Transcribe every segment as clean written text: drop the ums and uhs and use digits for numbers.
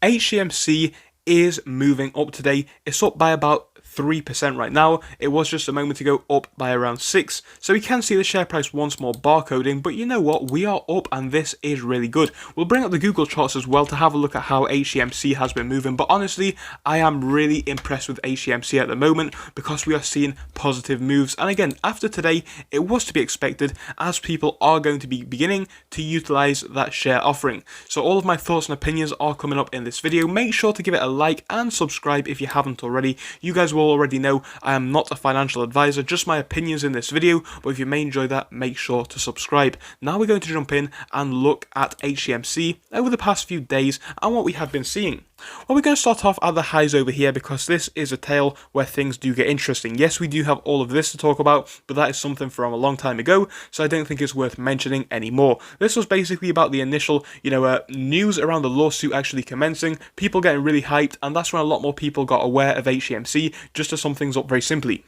Hcmc is moving up today. It's up by about 3% right now. It was just a moment ago up by around 6. So we can see the share price once more barcoding, but you know what? We are up and this is really good. We'll bring up the Google charts as well to have a look at how Hcmc has been moving, but honestly, I am really impressed with Hcmc at the moment because we are seeing positive moves. And again, after today, it was to be expected as people are going to be beginning to utilize that share offering. So all of my thoughts and opinions are coming up in this video. Make sure to give it a like and subscribe if you haven't already. You guys will already know I am not a financial advisor, just my opinions in this video, but if you may enjoy that, make sure to subscribe. Now we're going to jump in and look at Hcmc over the past few days and what we have been seeing. Well, we're going to start off at the highs over here because this is a tale where things do get interesting. Yes, we do have all of this to talk about, but that is something from a long time ago, so I don't think it's worth mentioning anymore. This was basically about the initial, news around the lawsuit actually commencing, people getting really hyped, and that's when a lot more people got aware of Hcmc, just to sum things up very simply.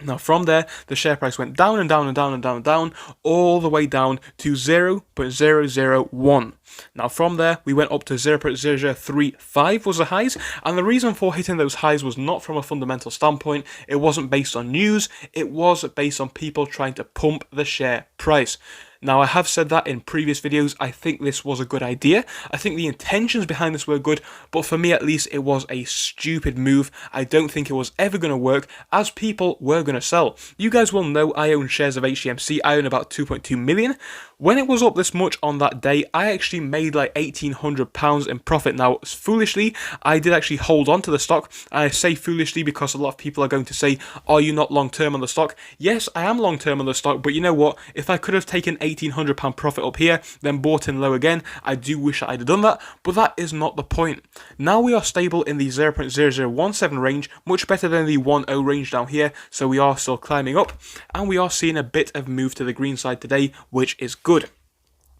Now from there, the share price went down and down and down and down and down, all the way down to 0.001. Now from there, we went up to 0.0035 was the highs, and the reason for hitting those highs was not from a fundamental standpoint, it wasn't based on news, it was based on people trying to pump the share price. Now, I have said that in previous videos, I think this was a good idea. I think the intentions behind this were good, but for me at least, it was a stupid move. I don't think it was ever going to work, as people were going to sell. You guys will know I own shares of Hcmc. I own about 2.2 million. When it was up this much on that day, I actually made like £1,800 in profit. Now, foolishly, I did actually hold on to the stock. And I say foolishly because a lot of people are going to say, are you not long-term on the stock? Yes, I am long-term on the stock, but you know what? If I could have taken £1,800 profit up here, then bought in low again, I do wish I'd have done that, but that is not the point. Now we are stable in the 0.0017 range, much better than the 1.0 range down here, so we are still climbing up, and we are seeing a bit of move to the green side today, which is good.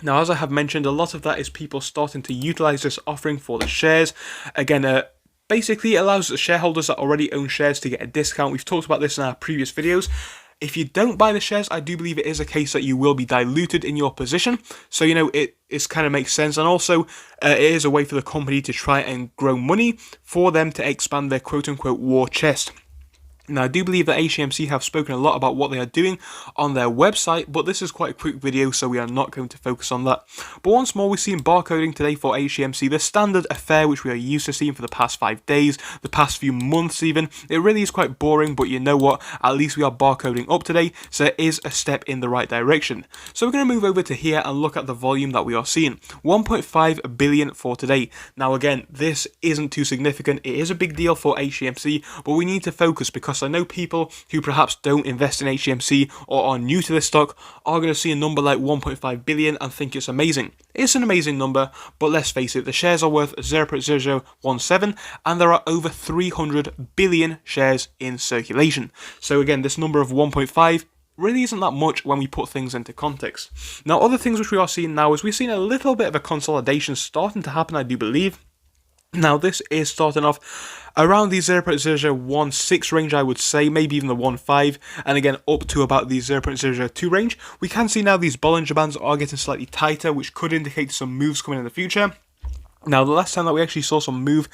Now, as I have mentioned, a lot of that is people starting to utilize this offering for the shares. Again, basically it allows the shareholders that already own shares to get a discount. We've talked about this in our previous videos. If you don't buy the shares, I do believe it is a case that you will be diluted in your position. So, it kind of makes sense. And also, it is a way for the company to try and grow money for them to expand their quote-unquote war chest. Now, I do believe that Hcmc have spoken a lot about what they are doing on their website, but this is quite a quick video, so we are not going to focus on that. But once more, we're seeing barcoding today for Hcmc, the standard affair which we are used to seeing for the past 5 days, the past few months even. It really is quite boring, but you know what? At least we are barcoding up today, so it is a step in the right direction. So we're going to move over to here and look at the volume that we are seeing. 1.5 billion for today. Now again, this isn't too significant. It is a big deal for Hcmc, but we need to focus because I know people who perhaps don't invest in Hcmc or are new to this stock are going to see a number like 1.5 billion and think it's amazing. It's an amazing number, but let's face it, the shares are worth 0.0017 and there are over 300 billion shares in circulation. So again, this number of 1.5 really isn't that much when we put things into context. Now, other things which we are seeing now is we've seen a little bit of a consolidation starting to happen, I do believe. Now, this is starting off around the 0.0016 range, I would say, maybe even the 1.5, and again up to about the 0.002 range. We can see now these Bollinger Bands are getting slightly tighter, which could indicate some moves coming in the future. Now, the last time that we actually saw some move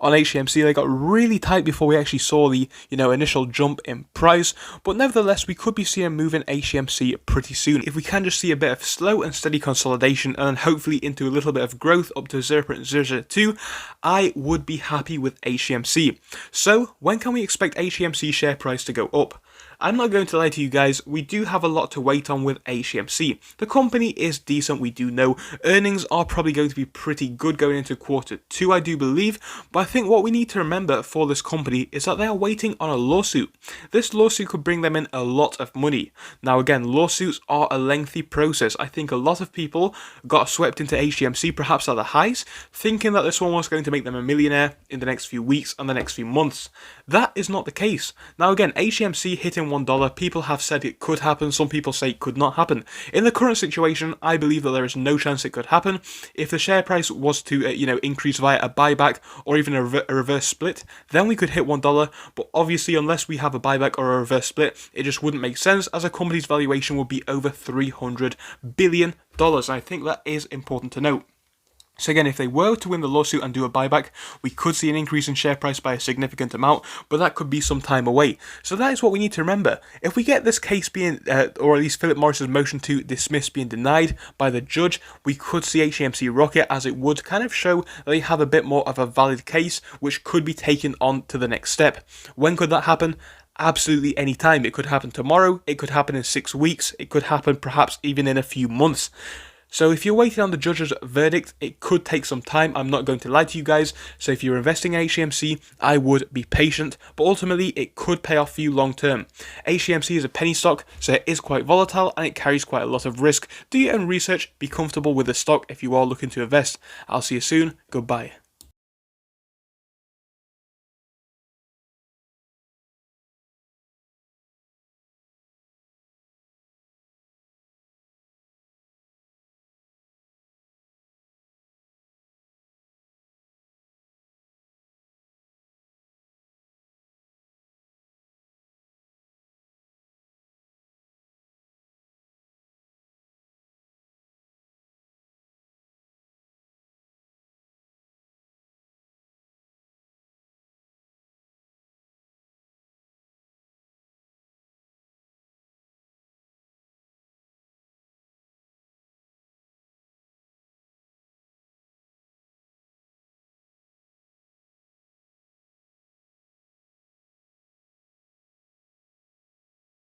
on Hcmc, they got really tight before we actually saw the, initial jump in price. But nevertheless, we could be seeing a move in Hcmc pretty soon. If we can just see a bit of slow and steady consolidation and then hopefully into a little bit of growth up to 0.002, I would be happy with Hcmc. So, when can we expect Hcmc share price to go up? I'm not going to lie to you guys, we do have a lot to wait on with Hcmc. The company is decent, we do know. Earnings are probably going to be pretty good going into Q2, I do believe. But I think what we need to remember for this company is that they are waiting on a lawsuit. This lawsuit could bring them in a lot of money. Now again, lawsuits are a lengthy process. I think a lot of people got swept into Hcmc, perhaps at the highs, thinking that this one was going to make them a millionaire in the next few weeks and the next few months. That is not the case. Now again, Hcmc hitting $1, people have said it could happen, some people say it could not happen. In the current situation, I believe that there is no chance it could happen. If the share price was to, increase via a buyback or even a reverse split, then we could hit $1, but obviously unless we have a buyback or a reverse split, it just wouldn't make sense as a company's valuation would be over $300 billion, and I think that is important to note. So again, if they were to win the lawsuit and do a buyback, we could see an increase in share price by a significant amount, but that could be some time away. So that is what we need to remember. If we get this case being, or at least Philip Morris's motion to dismiss being denied by the judge, we could see HCMC rocket, as it would kind of show that they have a bit more of a valid case, which could be taken on to the next step. When could that happen? Absolutely any time. It could happen tomorrow, it could happen in 6 weeks, it could happen perhaps even in a few months. So if you're waiting on the judge's verdict, it could take some time. I'm not going to lie to you guys. So if you're investing in HCMC, I would be patient, but ultimately it could pay off for you long term. HCMC is a penny stock, so it is quite volatile and it carries quite a lot of risk. Do your own research, be comfortable with the stock if you are looking to invest. I'll see you soon. Goodbye.